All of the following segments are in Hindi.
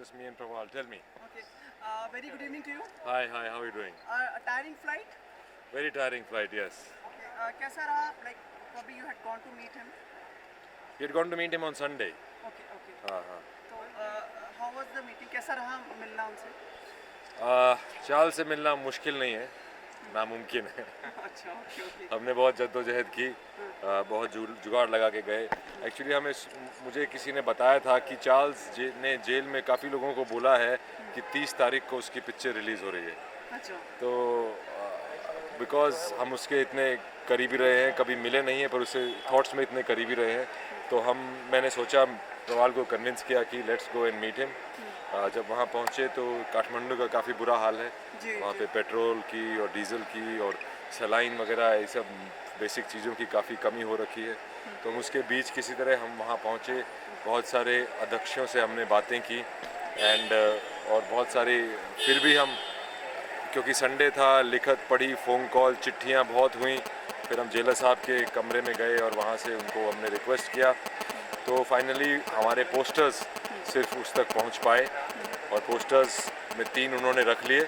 just me and Prawal. Tell me. Okay. Very good evening to you. Hi, how are you doing? A tiring flight. Very tiring flight, yes. Okay. कैसा रहा? Like probably you had gone to meet him. We had gone to meet him on Sunday. Okay. Okay. हाँ. तो how was the meeting? कैसा रहा मिलना उनसे? चार्ल्स से मिलना मुश्किल नहीं है, नामुमकिन है. अच्छा. Okay. Okay. हमने बहुत जद्दोजहद की, बहुत जुगाड़ लगा के गए. एक्चुअली मुझे किसी ने बताया था कि चार्ल्स ने जेल में काफ़ी लोगों को बोला है कि 30 तारीख को उसकी पिक्चर रिलीज़ हो रही है. अच्छा. तो बिकॉज़ हम उसके इतने करीबी रहे हैं, कभी मिले नहीं हैं पर उससे थॉट्स में इतने करीबी रहे हैं, तो मैंने सोचा, प्रवाल को कन्विंस किया कि let's go and meet him. जब वहाँ पहुँचे तो काठमांडू का काफ़ी बुरा हाल है. वहाँ पे पेट्रोल की और डीजल की और सलाइन वगैरह ये सब बेसिक चीज़ों की काफ़ी कमी हो रखी है. तो हम उसके बीच किसी तरह हम वहाँ पहुँचे. बहुत सारे अध्यक्षों से हमने बातें की एंड और बहुत सारी, फिर भी हम, क्योंकि संडे था, लिखत पढ़ी, फ़ोन कॉल, चिट्ठियाँ बहुत हुई. फिर हम जेलर साहब के कमरे में गए और वहाँ से उनको हमने रिक्वेस्ट किया. तो फाइनली हमारे पोस्टर्स सिर्फ उस तक पहुँच पाए और पोस्टर्स में 3 उन्होंने रख लिए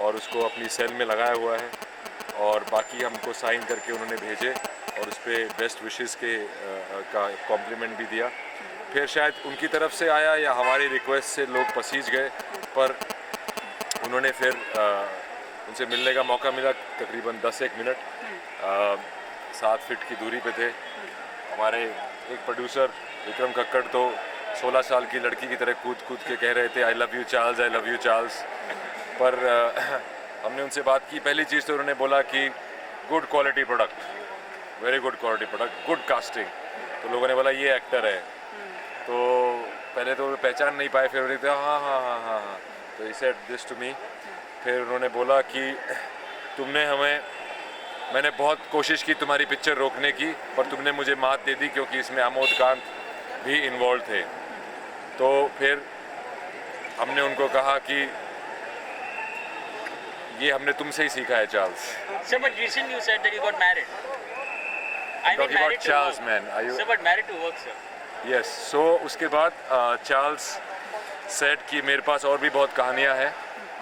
और उसको अपनी सेल में लगाया हुआ है और बाकी हमको साइन करके उन्होंने भेजे और उस पर बेस्ट विशेस का कॉम्प्लीमेंट भी दिया. फिर शायद उनकी तरफ से आया या हमारी रिक्वेस्ट से लोग पसीज गए, पर उन्होंने फिर उनसे मिलने का मौका मिला. तकरीबन 10-1 मिनट 7 फीट की दूरी पे थे. हमारे एक प्रोड्यूसर विक्रम कक्कड़ तो 16 साल की लड़की की तरह कूद कूद के कह रहे थे, I love you Charles, I love you Charles. पर हमने उनसे बात की. पहली चीज़ तो उन्होंने बोला कि good quality product, very good quality product, good casting. तो लोगों ने बोला ये एक्टर है. तो पहले तो पहचान नहीं पाए, फिर उन्होंने कहा हाँ. तो he said this to me. फिर उन्होंने बोला कि मैंने बहुत कोशिश की तुम्हारी पिक्चर रोकने की, पर तुमने मुझे मात दे दी क्योंकि इसमें आमोद कांत भी इन्वॉल्व थे. तो फिर हमने उनको कहा कि ये हमने तुमसे ही सीखा है Charles. Sir, but recently you said that you got married. I mean Talking married about to Charles, work. man. Are you? Sir, but married to work, sir. Yes. So उसके बाद चार्ल्स सेड कि मेरे पास और भी बहुत कहानियाँ हैं,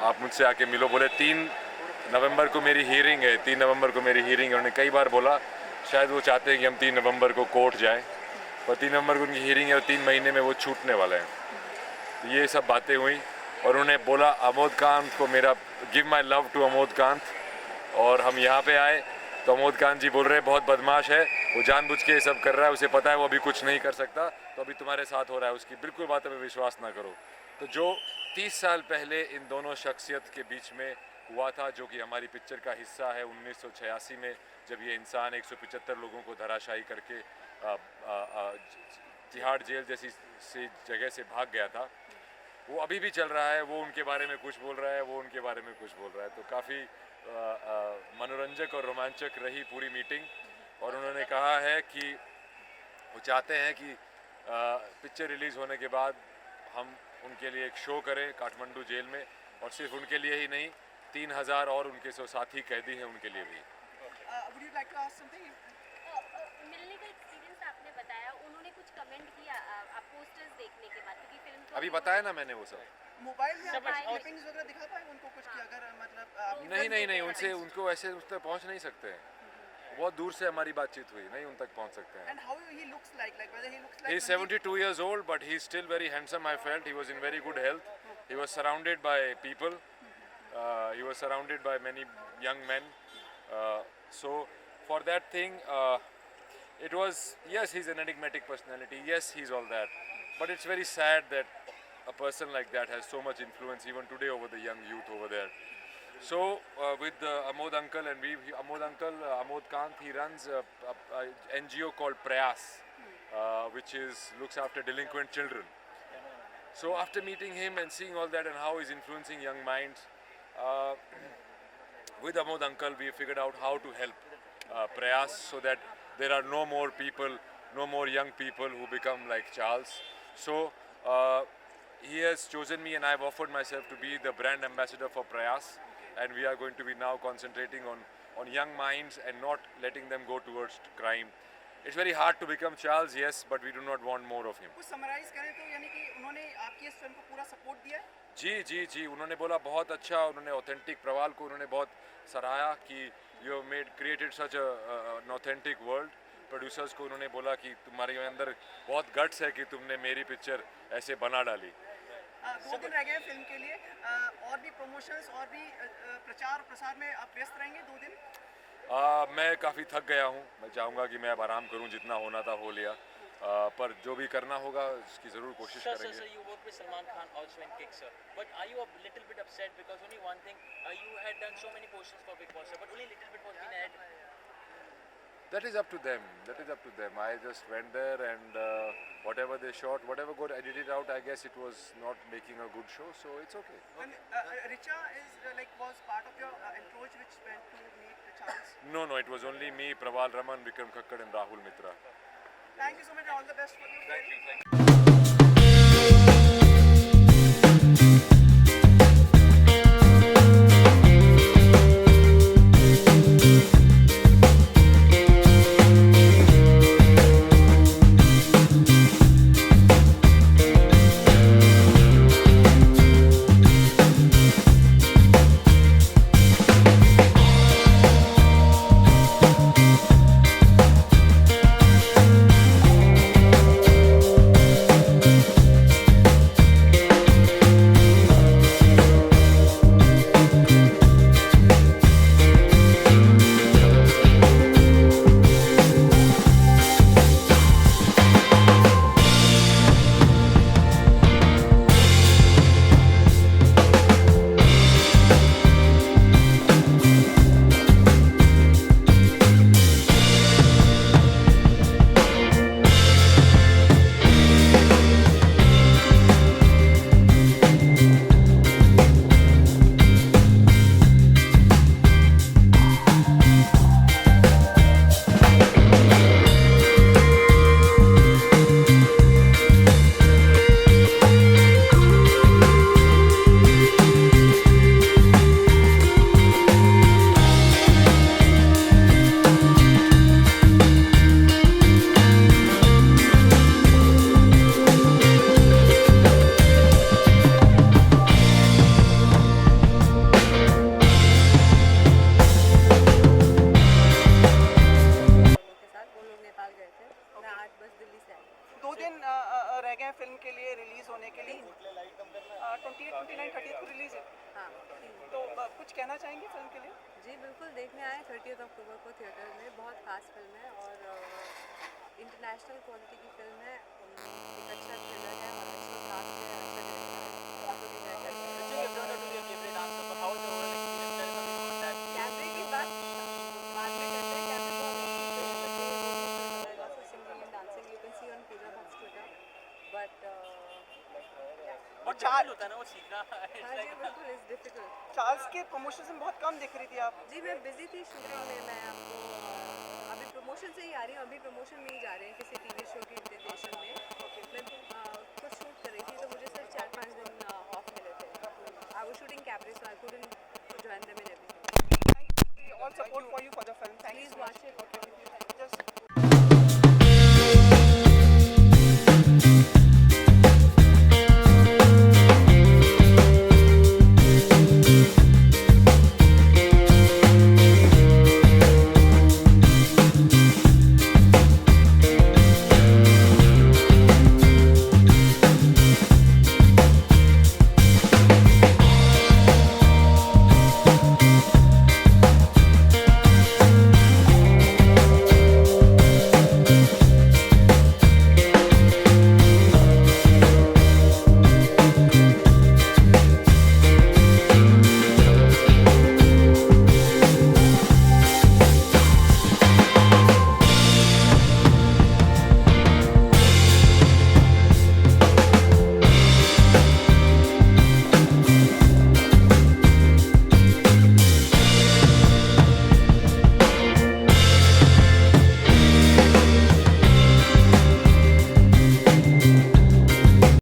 आप मुझसे आके मिलो. बोले 3 नवंबर को मेरी हियरिंग है. 3 नवंबर को मेरी हियरिंग है. उन्होंने कई बार बोला शायद वो चाहते हैं कि हम 3 नवंबर को कोर्ट जाएं, पर 3 नवंबर को उनकी हियरिंग है और 3 महीने में वो छूटने वाले हैं. तो ये सब बातें हुई और उन्होंने बोला आमोद कांत को मेरा give my love to Amod Kant. और हम यहाँ पे आए तो आमोद कांत जी बोल रहे हैं बहुत बदमाश है, वो जानबूझ के ये सब कर रहा है, उसे पता है वो अभी कुछ नहीं कर सकता, तो अभी तुम्हारे साथ हो रहा है, उसकी बिल्कुल बातों में विश्वास ना करो. तो जो 30 साल पहले इन दोनों शख्सियत के बीच में हुआ था, जो कि हमारी पिक्चर का हिस्सा है, 1986 में जब ये इंसान 175 लोगों को धराशायी करके तिहाड़ जेल जैसी जगह से भाग गया था, वो अभी भी चल रहा है. वो उनके बारे में कुछ बोल रहा है, वो उनके बारे में कुछ बोल रहा है. तो काफ़ी मनोरंजक और रोमांचक रही पूरी मीटिंग. और उन्होंने कहा है कि वो चाहते हैं कि पिक्चर रिलीज़ होने के बाद हम उनके लिए एक शो करें काठमांडू जेल में, और सिर्फ उनके लिए ही नहीं, 3000 और उनके साथी कैदी हैं उनके लिए भी. Would you like to ask something? मिलने का एक्सपीरियंस आपने बताया, उन्होंने कुछ कमेंट किया आप पोस्टर्स देखने के बाद, क्योंकि फिल्म तो अभी बताया ना मैंने वो सब. मोबाइल में Sir, आप but- क्लिपिंग्स वगैरह दिखा पाए उनको कुछ कि अगर मतलब आप नहीं उनको ऐसे उस तक पहुंच नहीं सकते हैं. बहुत दूर से हमारी बातचीत हुई, नहीं उन तक पहुंच सकते हैं. And how he looks like whether he looks like He is 72 years old, but he is still very handsome. I felt he was in very good health. He was surrounded by people. He was surrounded by many young men. So for that thing, it was, yes, he's an enigmatic personality. Yes, he's all that. But it's very sad that a person like that has so much influence even today over the young youth over there. So with Amod uncle and Amod Kant, he runs a NGO called Prayas, which looks after delinquent children. So after meeting him and seeing all that and how he's influencing young minds, with Amod uncle we figured out how to help Prayas so that there are no more people, no more young people who become like Charles. So he has chosen me and I've offered myself to be the brand ambassador for Prayas, and we are going to be now concentrating on young minds and not letting them go towards crime. It's very hard to become Charles, yes, but we do not want more of him. कुछ समराइज करें तो यानी कि उन्होंने आपकी इस फिल्म को पूरा सपोर्ट दिया है? जी जी जी, उन्होंने बोला बहुत अच्छा, उन्होंने ऑथेंटिक प्रवाल को उन्होंने बहुत सराहा कि you made created such an authentic world. Producers को उन्होंने बोला कि तुम्हारे अंदर बहुत गट्स है कि तुमने मेरी पिक्चर ऐसे बना डाली। 2 दिन रह गए हैं फिल्म के लिए, और भी प्रमोशंस और भी प्रचार प्रसार में आप व्यस्त रहेंगे 2 दिन? मैं काफ़ी थक गया हूँ, मैं चाहूँगा कि मैं अब आराम करूँ, जितना होना था हो लिया। पर जो भी करना होगा उसकी ज़रूर कोशिश Sir, करेंगे। you worked with Salman Khan also in Kick, sir. But are you a little bit upset because only one thing, you had done so many posters for Big Boss, sir, but only little bit was been added. That is up to them. That is up to them. I just went there and whatever they shot, whatever got edited out, I guess it was not making a good show, so it's okay. And Richa is was part of your entourage which went to meet Charles. No, it was only me, Praval Raman, Vikram Khakkar and Rahul Mitra. Thank you so much and all the best for you. Thank you. कहना चाहेंगे फिल्म के लिए? जी बिल्कुल, देखने आए 30 अक्टूबर को थिएटर में। बहुत खास फिल्म है और इंटरनेशनल क्वालिटी की फिल्म है। एक अच्छा थ्रिलर है और अच्छा कास्ट है, अच्छा डायरेक्टर है। Actually, you've turned out to be a favorite answer, but how was the overall experience? Tell us something about that. कैमरे की बात बाद में करते हैं। कैमरे बहुत अच्छे singing and dancing you can see on Pooja Bhatt Twitter, but बहुत डिफिकल्ट होता है ना वो सीखना। हाँ जी बिल्कुल, इट्स डिफिकल्ट। चार्ल्स के प्रमोशन में बहुत कम दिख रही थी आप। जी मैं बिजी थी शूटिंग में। मैं आपको अभी प्रमोशन से ही आ रही हूँ। अभी प्रमोशन में ही जा रहे हैं किसी टीवी शो की निर्देशन में। मैं कुछ शूट कर रही थी तो मुझे सिर्फ 4-5 दिन ऑफ मिले थे। आई वाज शूटिंग कैमरे so I couldn't join them in everything. All support for you for the film. Thank you. Please